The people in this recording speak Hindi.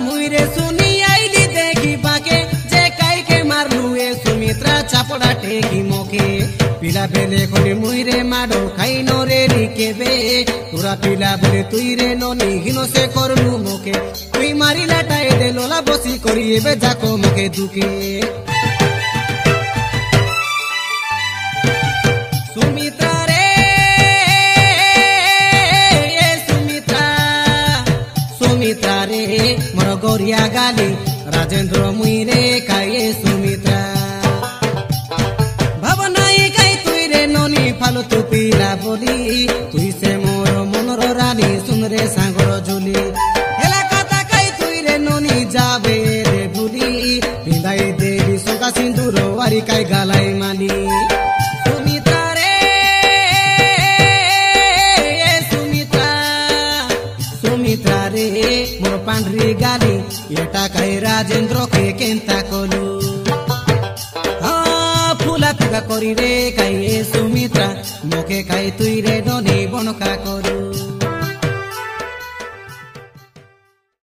मुइरे सुनी आईली देखी बाके जे काई के मारलू ए सुमित्रा चापड़ा टेकी मोके पिला बेले खोले मुइरे माडो खाई नो रे रिकेबे तुरा पिला बेले तुई रे नोनी हिनो से करलू मोके तुई मारी लाटाए दे लोला बसी करिए बे जाको मोके दुके सुमित्रा रे सुमित्रा रे मोर गोरिया गाली राजेंद्र मुइरे काये सुमित्रा भावनाई काई तुई रे नोनी फालु तू पिला बोली तुई से मोर मनर रानी सुन रे सांगर झुली हेला कथा काई तुई रे नोनी जाबे रे भूली पिंदाई देवी सोका सिंदूर वारी काई गालाई माली सुमित्रा रे सुमित्रा रे मोर पांडरी गाली एटा काई राजेंद्र के केंता कोलू फुला तुगा करी रे काई सुमित्रा मोके काई तुई रे नोनी बनका करू।